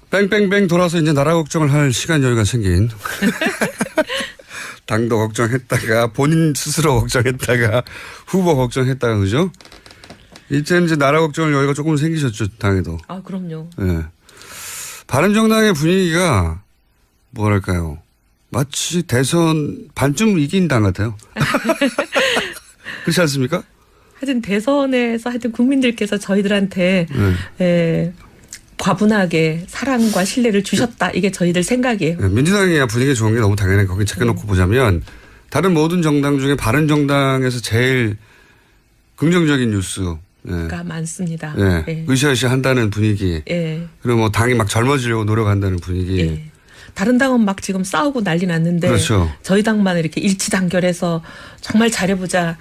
뺑뺑뺑돌아서 이제 나라 걱정을 할 시간 여유가 생긴. 당도 걱정했다가 본인 스스로 걱정했다가 후보 걱정했다가 그죠? 이제는 이제 나라 걱정을 여유가 조금 생기셨죠, 당에도. 아, 그럼요. 네. 바른정당의 분위기가 뭐랄까요? 마치 대선 반쯤 이긴 당 같아요. 그렇지 않습니까? 하여튼 대선에서 하여튼 국민들께서 저희들한테 과분하게 사랑과 신뢰를 주셨다. 이게 저희들 생각이에요. 네, 민주당이 분위기 좋은 게 너무 당연해. 거기 제껴놓고 보자면 다른 모든 정당 중에 바른정당에서 제일 긍정적인 뉴스가 많습니다. 네. 예. 으쌰으쌰 한다는 분위기. 예. 그리고 뭐 당이 막 젊어지려고 노력한다는 분위기. 예. 다른 당은 막 지금 싸우고 난리 났는데 그렇죠. 저희 당만 이렇게 일치단결해서 정말 잘해보자.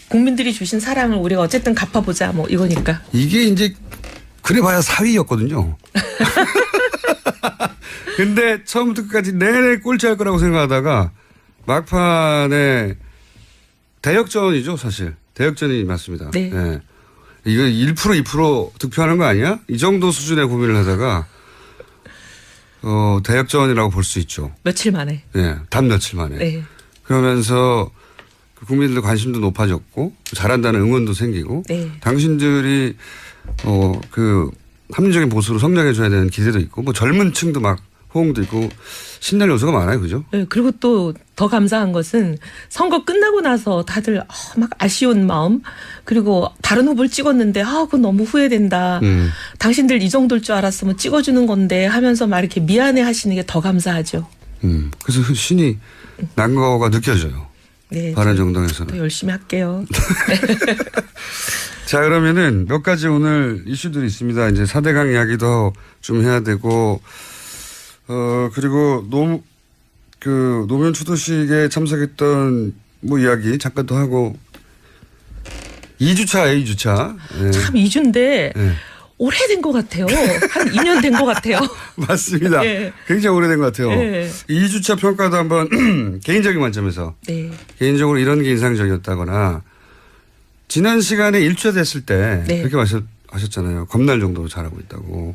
국민들이 주신 사랑을 우리가 어쨌든 갚아보자. 뭐 이거니까. 이게 이제 그래봐야 사위였거든요. 근데 처음부터 끝까지 내내 꼴찌할 거라고 생각하다가 막판에 대역전이죠, 사실. 대역전이 맞습니다. 네. 네. 이거 1% 2% 득표하는 거 아니야? 이 정도 수준의 고민을 하다가 대역전이라고 볼 수 있죠. 며칠 만에. 네, 단 며칠 만에. 네. 그러면서 국민들 관심도 높아졌고 잘한다는 응원도 생기고 네. 당신들이 합리적인 보수로 성장해줘야 되는 기대도 있고 뭐 젊은 층도 막 호응도 있고 신날 요소가 많아요. 그죠? 네, 그리고 또 더 감사한 것은 선거 끝나고 나서 다들 막 아쉬운 마음 그리고 다른 후보를 찍었는데 그건 너무 후회된다. 당신들 이 정도일 줄 알았으면 찍어주는 건데 하면서 막 이렇게 미안해 하시는 게 더 감사하죠. 그래서 신이 난 거가 느껴져요. 네, 바른정당에서는. 더 열심히 할게요. 자, 그러면은 몇 가지 오늘 이슈들이 있습니다. 이제 4대강 이야기도 좀 해야 되고, 그리고 노무현 추도식에 참석했던 뭐 이야기 잠깐 또 하고, 2주차. 네. 참 2주인데 네. 오래된 것 같아요. 한 2년 된 것 같아요. 맞습니다. 네. 굉장히 오래된 것 같아요. 네. 2주차 평가도 한번 개인적인 관점에서 네. 개인적으로 이런 게 인상적이었다거나 지난 시간에 1주차 됐을 때 네. 그렇게 하셨잖아요. 겁날 정도로 잘하고 있다고.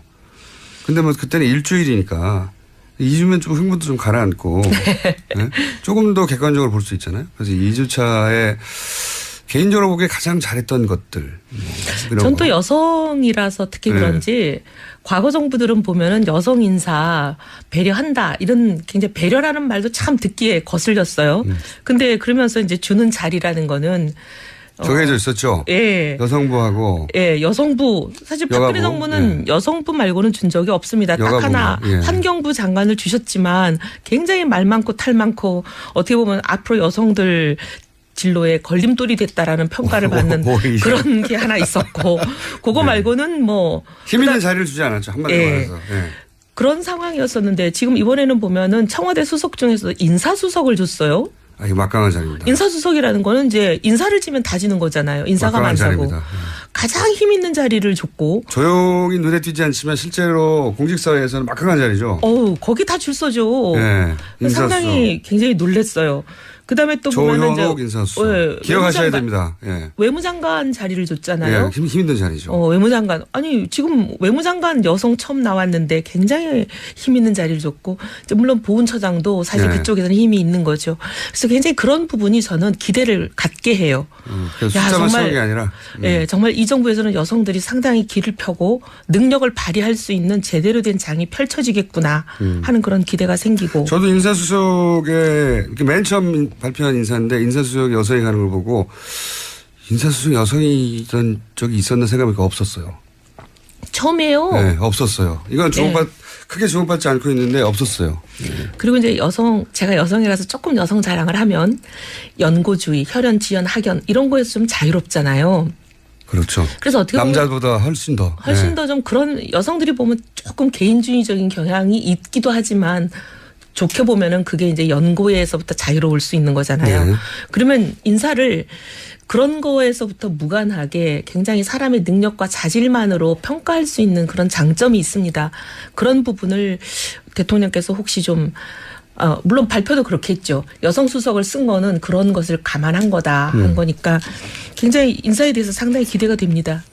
근데 뭐 그때는 일주일이니까 2주면 좀 흥분도 좀 가라앉고 네? 조금 더 객관적으로 볼 수 있잖아요. 그래서 2주차에 개인적으로 보기에 가장 잘했던 것들. 전 또 여성이라서 특히 네. 그런지 과거 정부들은 보면은 여성 인사 배려한다 이런 굉장히 배려라는 말도 참 듣기에 거슬렸어요. 근데 그러면서 이제 주는 자리라는 거는 정해져 있었죠. 예. 여성부하고. 예, 여성부. 사실 박근혜 정부는 여성부 말고는 준 적이 없습니다. 딱 하나 환경부 장관을 주셨지만 굉장히 말 많고 탈 많고 어떻게 보면 앞으로 여성들 진로에 걸림돌이 됐다라는 평가를 받는 그런 게 하나 있었고 그거 말고는 뭐 힘 있는 자리를 주지 않았죠. 한마디로 말해서. 그런 상황이었었는데 지금 이번에는 보면은 청와대 수석 중에서 인사수석을 줬어요. 이거 막강한 자리입니다. 인사수석이라는 거는 이제 인사를 지면 다 지는 거잖아요. 인사가 많다고. 가장 힘 있는 자리를 줬고. 조용히 눈에 띄지 않지만 실제로 공직사회에서는 막강한 자리죠. 거기 다 줄 서죠. 네, 상당히 굉장히 놀랐어요. 그다음에 또 보면은 조현옥 인사수석. 기억하셔야 됩니다. 외무장관 자리를 줬잖아요. 힘 있는 자리죠. 외무장관. 아니 지금 외무장관 여성 처음 나왔는데 굉장히 힘 있는 자리를 줬고 물론 보훈처장도 사실 그쪽에서는 힘이 있는 거죠. 그래서 굉장히 그런 부분이 저는 기대를 갖게 해요. 숫자만 쓰는 게 아니라. 정말 이 정부에서는 여성들이 상당히 길을 펴고 능력을 발휘할 수 있는 제대로 된 장이 펼쳐지겠구나 하는 그런 기대가 생기고. 저도 인사수석에 맨 처음 발표한 인사인데 인사수석 여성이 가는 걸 보고 인사수석 여성이 있던 적이 있었나 생각이 없었어요. 처음이에요. 네, 없었어요. 이건 크게 주목받지 않고 있는데 없었어요. 그리고 이제 제가 여성이라서 조금 여성 자랑을 하면 연고주의, 혈연, 지연, 학연 이런 거에서 좀 자유롭잖아요. 그렇죠. 그래서 어떻게 보면 남자보다 훨씬 더 좀 그런 여성들이 보면 조금 개인주의적인 경향이 있기도 하지만 좋게 보면은 그게 이제 연고에서부터 자유로울 수 있는 거잖아요. 그러면 인사를 그런 거에서부터 무관하게 굉장히 사람의 능력과 자질만으로 평가할 수 있는 그런 장점이 있습니다. 그런 부분을 대통령께서 혹시 좀 물론 발표도 그렇게 했죠. 여성 수석을 쓴 거는 그런 것을 감안한 거다 한 거니까 굉장히 인사에 대해서 상당히 기대가 됩니다.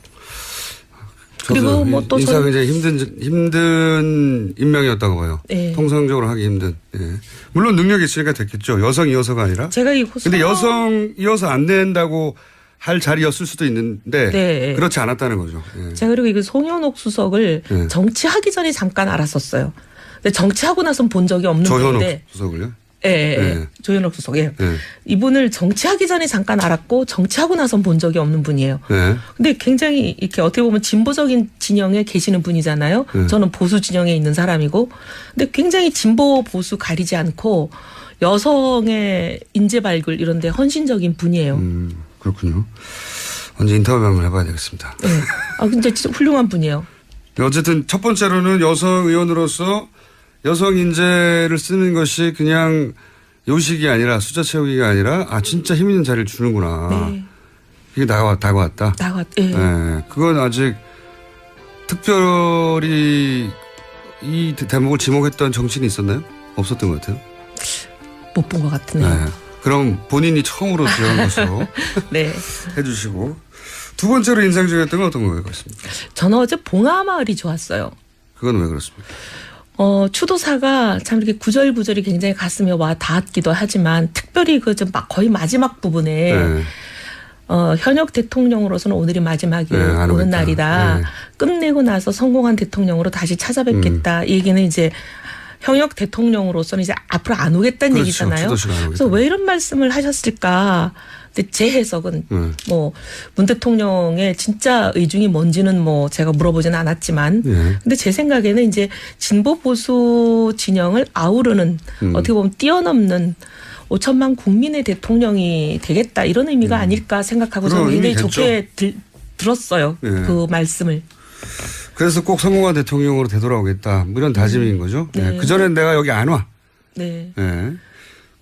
그리고 뭐 또 인사가 굉장히 힘든 임명이었다고 봐요. 네. 통상적으로 하기 힘든. 예. 물론 능력이 있으니까 됐겠죠. 여성이어서가 아니라. 제가 근데 여성이어서 안 된다고 할 자리였을 수도 있는데 네. 그렇지 않았다는 거죠. 예. 제가 그리고 이거 송현옥 수석을 네. 정치하기 전에 잠깐 알았었어요. 근데 정치하고 나선 본 적이 없는 조현옥 분인데. 수석을요? 예, 네. 조현옥 수석. 예. 네. 이분을 정치하기 전에 잠깐 알았고 정치하고 나선 본 적이 없는 분이에요. 네. 근데 굉장히 이렇게 어떻게 보면 진보적인 진영에 계시는 분이잖아요. 네. 저는 보수 진영에 있는 사람이고. 근데 굉장히 진보 보수 가리지 않고 여성의 인재 발굴 이런 데 헌신적인 분이에요. 그렇군요. 언제 인터뷰 한번 해봐야 되겠습니다. 네. 아, 진짜 훌륭한 분이에요. 어쨌든 첫 번째로는 여성 의원으로서 여성 인재를 쓰는 것이 그냥 요식이 아니라 숫자 채우기가 아니라 진짜 힘 있는 자리를 주는구나. 네. 그게 다가왔다. 예. 네. 그건 아직 특별히 이 대목을 지목했던 정치인이 있었나요? 없었던 것 같아요. 못 본 것 같으네요. 네. 그럼 본인이 처음으로 지은 것으로 네. 해주시고 두 번째로 인상적이었던 건 어떤 거예요? 같습니다. 저는 어제 봉하마을이 좋았어요. 그건 왜 그렇습니까? 추도사가 참 이렇게 구절구절이 굉장히 가슴에 와 닿았기도 하지만 특별히 그 좀 거의 마지막 부분에 네. 현역 대통령으로서는 오늘이 마지막이 네, 안 오는 오겠다. 날이다. 네. 끝내고 나서 성공한 대통령으로 다시 찾아뵙겠다. 이 얘기는 이제 현역 대통령으로서는 이제 앞으로 안 오겠다는 그렇죠. 얘기잖아요. 추도식을 안 오겠다. 그래서 왜 이런 말씀을 하셨을까? 근데 제 해석은 뭐 문 대통령의 진짜 의중이 뭔지는 뭐 제가 물어보지는 않았지만 네. 근데 제 생각에는 이제 진보 보수 진영을 아우르는 어떻게 보면 뛰어넘는 5천만 국민의 대통령이 되겠다 이런 의미가 아닐까 생각하고 저는 그런 굉장히 의미겠죠. 좋게 들었어요. 네. 그 말씀을. 그래서 꼭 성공한 대통령으로 되돌아오겠다. 뭐 이런 다짐인 거죠. 네. 네. 그전엔 내가 여기 안 와. 네. 네.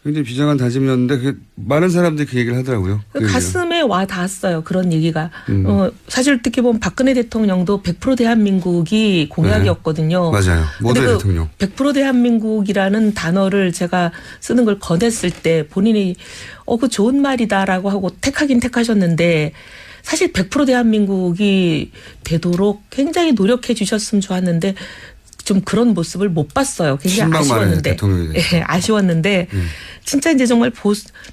굉장히 비장한 다짐이었는데 많은 사람들이 그 얘기를 하더라고요. 그 가슴에 와 닿았어요. 그런 얘기가. 사실 어떻게 보면 박근혜 대통령도 100% 대한민국이 공약이었거든요. 맞아요. 모든 근데 대통령. 100% 대한민국이라는 단어를 제가 쓰는 걸 권했을 때 본인이 그 좋은 말이다라고 하고 택하긴 택하셨는데 사실 100% 대한민국이 되도록 굉장히 노력해 주셨으면 좋았는데 좀 그런 모습을 못 봤어요. 굉장히 아쉬웠는데. 예, 아쉬웠는데 진짜 이제 정말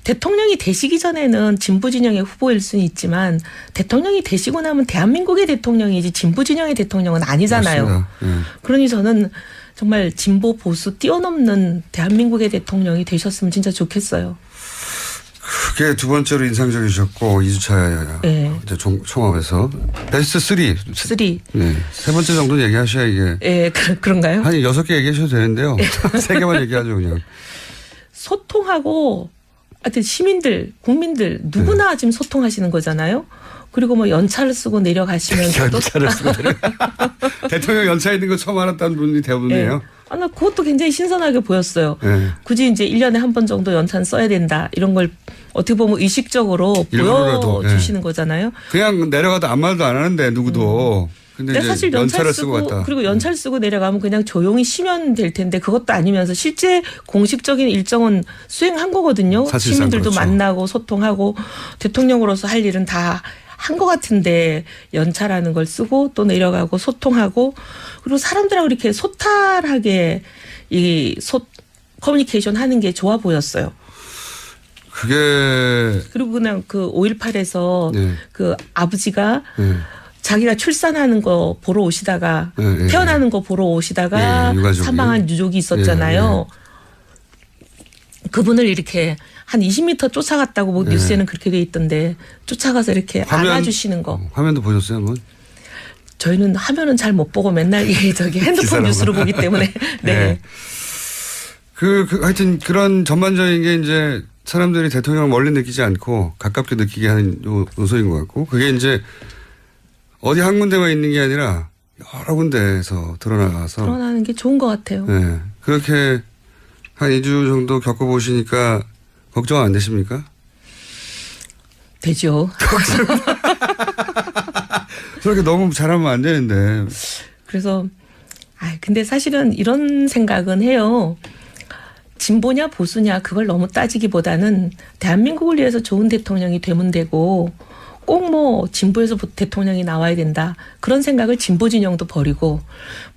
대통령이 되시기 전에는 진보 진영의 후보일 수는 있지만 대통령이 되시고 나면 대한민국의 대통령이지 진보 진영의 대통령은 아니잖아요. 그러니 저는 정말 진보 보수 뛰어넘는 대한민국의 대통령이 되셨으면 진짜 좋겠어요. 그게 두 번째로 인상적이셨고 2주차 네. 이제 총합에서 베스트 3. 네. 세 번째 정도는 얘기하셔야 이게. 예, 그런가요? 한 6개 얘기하셔도 되는데요. 3개만 얘기하죠 그냥. 소통하고 하여튼 시민들, 국민들 누구나 지금 소통하시는 거잖아요. 그리고 뭐 연차를 쓰고 내려가시면서도 연차를 쓰고 대통령 연차 있는 거 처음 알았다는 분이 대부분이에요. 네. 나 그것도 굉장히 신선하게 보였어요. 네. 굳이 이제 1년에 한 번 정도 연차는 써야 된다. 이런 걸 어떻게 보면 의식적으로 일부러라도, 보여주시는 거잖아요. 그냥 내려가도 아무 말도 안 하는데 누구도. 근데 이제 사실 연차를 쓰고 갔다. 그리고 연차를 쓰고 내려가면 그냥 조용히 쉬면 될 텐데 그것도 아니면서 실제 공식적인 일정은 수행한 거거든요. 시민들도 그렇죠. 만나고 소통하고 대통령으로서 할 일은 다 한 것 같은데 연차라는 걸 쓰고 또 내려가고 소통하고 그리고 사람들하고 이렇게 소탈하게 커뮤니케이션 하는 게 좋아 보였어요. 그게 그리고 그냥 그 5.18에서 네. 그 아버지가 네. 자기가 출산하는 거 보러 오시다가 네, 태어나는 거 보러 오시다가 사망한 유족이 있었잖아요. 그분을 이렇게 한 20m 쫓아갔다고 뭐 뉴스에는 그렇게 돼 있던데 쫓아가서 이렇게 안아주시는 거. 화면도 보셨어요 한번? 저희는 화면은 잘 못 보고 맨날 핸드폰 뉴스로 보기 때문에. 네. 하여튼 그런 전반적인 게 이제 사람들이 대통령을 멀리 느끼지 않고 가깝게 느끼게 하는 요소인 것 같고 그게 이제 어디 한 군데만 있는 게 아니라 여러 군데에서 드러나는 게 좋은 것 같아요. 네. 그렇게 한 2주 정도 겪어보시니까 걱정 안 되십니까? 되죠. 그렇게 너무 잘하면 안 되는데. 그래서 근데 사실은 이런 생각은 해요. 진보냐 보수냐 그걸 너무 따지기보다는 대한민국을 위해서 좋은 대통령이 되면 되고 꼭 뭐 진보에서 대통령이 나와야 된다. 그런 생각을 진보 진영도 버리고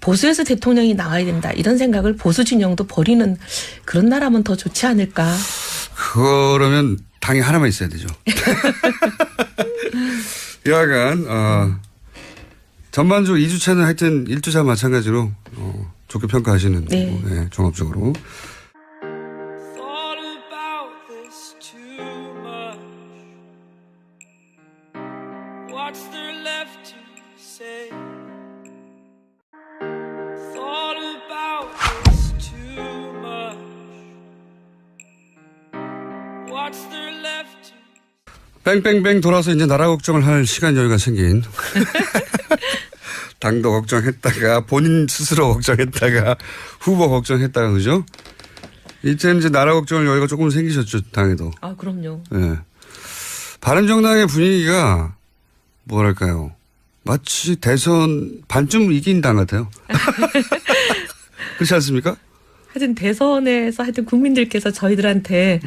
보수에서 대통령이 나와야 된다. 이런 생각을 보수 진영도 버리는 그런 나라면 더 좋지 않을까. 그러면 당이 하나만 있어야 되죠. 여하간 전반적으로 2주차는 하여튼 1주차 마찬가지로 좋게 평가하시는 네. 거고, 네, 종합적으로. Thought about this too much. What's there left to say? Thought about this too much. What's there left to 뺑뺑뺑 돌아서 이제 나라 걱정을 할 시간 여유가 생긴. 당도 걱정했다가 본인 스스로 걱정했다가 후보 걱정했다가 그죠? 이제는 이제 나라 걱정을 여유가 조금 생기셨죠, 당에도. 아, 그럼요. 네. 바른정당의 분위기가 뭐랄까요? 마치 대선 반쯤 이긴 당 같아요. 그렇지 않습니까? 하여튼 대선에서 하여튼 국민들께서 저희들한테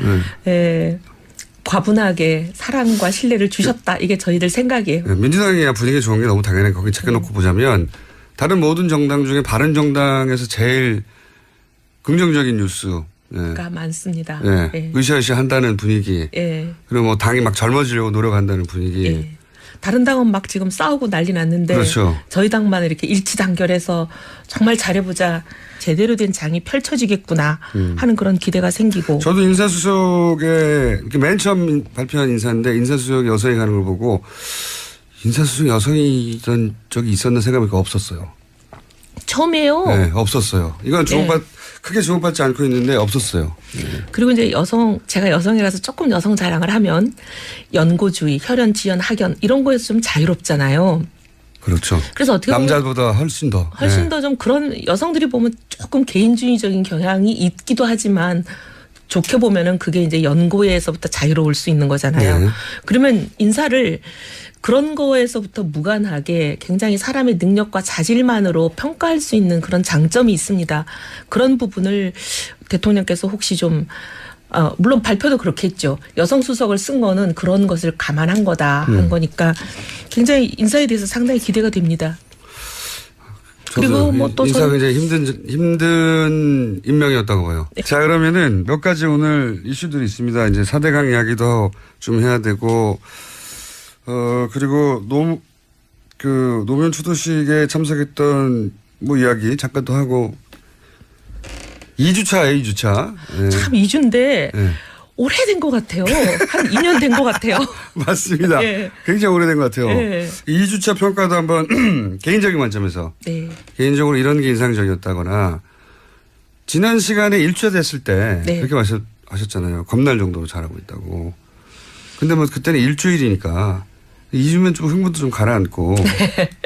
과분하게 사랑과 신뢰를 주셨다. 이게 저희들 생각이에요. 네, 민주당이야 분위기 좋은 게 너무 당연해. 거기 챙겨놓고 보자면 다른 모든 정당 중에 바른정당에서 제일 긍정적인 뉴스. 네. 가 많습니다. 네. 예. 으쌰으쌰 한다는 분위기. 예. 그리고 뭐 당이 막 젊어지려고 노력한다는 분위기. 예. 다른 당은 막 지금 싸우고 난리 났는데 그렇죠. 저희 당만 이렇게 일치단결해서 정말 잘해보자. 제대로 된 장이 펼쳐지겠구나 하는 그런 기대가 생기고. 저도 인사수석에 이렇게 맨 처음 발표한 인사인데 인사수석 여성이 가는 걸 보고 인사수석 여성이 이런 적이 있었나 생각해보니까 없었어요. 처음이에요. 네, 없었어요. 이건 크게 주목받지 않고 있는데 없었어요. 그리고 이제 제가 여성이라서 조금 여성 자랑을 하면 연고주의, 혈연, 지연, 학연 이런 거에서 좀 자유롭잖아요. 그렇죠. 그래서 어떻게 보면 남자보다 훨씬 더. 훨씬 더 좀 그런 여성들이 보면 조금 개인주의적인 경향이 있기도 하지만 좋게 보면은 그게 이제 연고에서부터 자유로울 수 있는 거잖아요. 네. 그러면 인사를 그런 거에서부터 무관하게 굉장히 사람의 능력과 자질만으로 평가할 수 있는 그런 장점이 있습니다. 그런 부분을 대통령께서 혹시 좀 물론 발표도 그렇게 했죠. 여성 수석을 쓴 거는 그런 것을 감안한 거다 한 거니까 굉장히 인사에 대해서 상당히 기대가 됩니다. 그리고 뭐 또 인사가 이제 힘든 임명이었다고 봐요. 네. 자, 그러면은 몇 가지 오늘 이슈들이 있습니다. 이제 4대강 이야기도 좀 해야 되고, 그리고 노무현 추도식에 참석했던 뭐 이야기 잠깐 또 하고, 2주차예요, 2주차. 네. 참 2주인데 네. 오래된 것 같아요. 한 2년 된 것 같아요. 맞습니다. 네. 굉장히 오래된 것 같아요. 네. 2주차 평가도 한번 개인적인 관점에서 네. 개인적으로 이런 게 인상적이었다거나 지난 시간에 1주차 됐을 때 네. 그렇게 하셨잖아요. 겁날 정도로 잘하고 있다고. 근데 뭐 그때는 일주일이니까 2주면 좀 흥분도 좀 가라앉고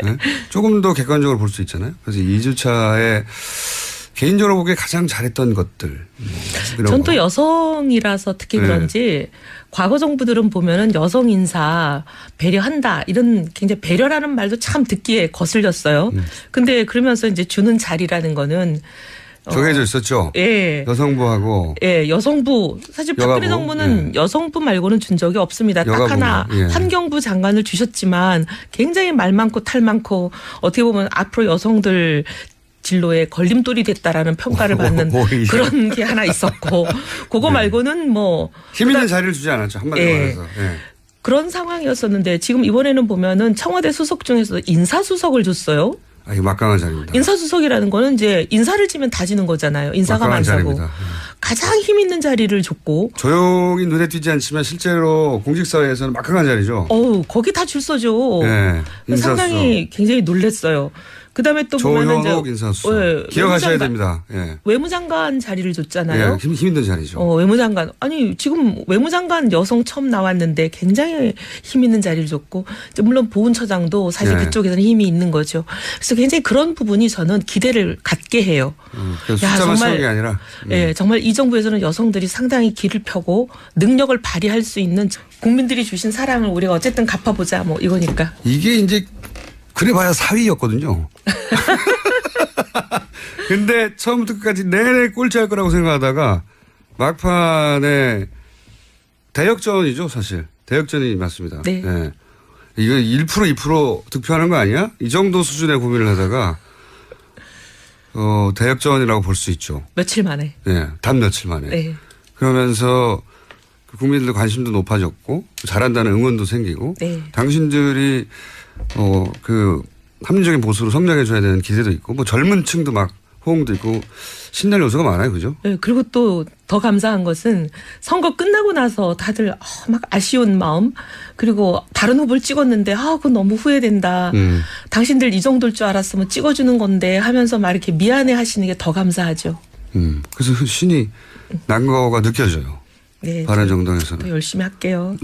네? 조금 더 객관적으로 볼 수 있잖아요. 그래서 2주차에 개인적으로 보기에 가장 잘했던 것들. 전 또 여성이라서 특히 네. 그런지 과거 정부들은 보면은 여성 인사 배려한다 이런 굉장히 배려라는 말도 참 듣기에 거슬렸어요. 근데 그러면서 이제 주는 자리라는 거는 정해져 있었죠. 예. 여성부하고 예, 여성부. 사실 박근혜 여가부. 정부는 예. 여성부 말고는 준 적이 없습니다. 딱 여가부만. 하나 예. 환경부 장관을 주셨지만 굉장히 말 많고 탈 많고 어떻게 보면 앞으로 여성들 진로에 걸림돌이 됐다라는 평가를 받는 오히려. 그런 게 하나 있었고 그거 말고는 뭐 힘 있는 자리를 주지 않았죠. 한마디로 예. 말해서. 예. 그런 상황이었었는데 지금 이번에는 보면은 청와대 수석 중에서 인사수석을 줬어요. 이거 막강한 자리입니다. 인사수석이라는 거는 이제 인사를 지면 다 지는 거잖아요. 인사가 막강한 많다고. 자리입니다. 가장 힘 있는 자리를 줬고 조용히 눈에 띄지 않지만 실제로 공직사회에서는 막강한 자리죠. 거기 다 줄 서죠. 네, 인사수석. 상당히 굉장히 놀랬어요. 그다음에 또 보면은 조현옥 인사수석. 예, 기억하셔야 외무장관- 됩니다. 예. 외무장관 자리를 줬잖아요. 예, 힘 있는 자리죠. 외무장관. 아니, 지금 외무장관 여성 처음 나왔는데 굉장히 힘 있는 자리를 줬고, 이제 물론 보훈처장도 사실 네. 그쪽에서는 힘이 있는 거죠. 그래서 굉장히 그런 부분이 저는 기대를 갖게 해요. 그래서 야, 숫자만 정말- 세운 게 아니라. 예, 정말 이 정부에서는 여성들이 상당히 길을 펴고 능력을 발휘할 수 있는 국민들이 주신 사랑을 우리가 어쨌든 갚아보자 뭐 이거니까. 이게 이제 그래봐야 사위였거든요. 근데 처음부터 끝까지 내내 꼴찌할 거라고 생각하다가 막판에 대역전이죠, 사실. 대역전이 맞습니다. 네. 예. 이거 1% 2% 득표하는 거 아니야? 이 정도 수준의 고민을 하다가 대역전이라고 볼 수 있죠. 며칠 만에. 네, 단 며칠 만에. 네. 그러면서 국민들의 관심도 높아졌고 잘한다는 응원도 생기고 네. 당신들이 그 합리적인 보수로 성장해 줘야 되는 기대도 있고 뭐 젊은 층도 막 호응도 있고 신날 요소가 많아요. 그죠? 네, 그리고 또 더 감사한 것은 선거 끝나고 나서 다들 막 아쉬운 마음 그리고 다른 후보를 찍었는데 그건 너무 후회된다. 당신들 이 정도일 줄 알았으면 찍어주는 건데 하면서 막 이렇게 미안해 하시는 게 더 감사하죠. 그래서 신이 난 거가 느껴져요. 네, 바른정당에서는. 더 열심히 할게요.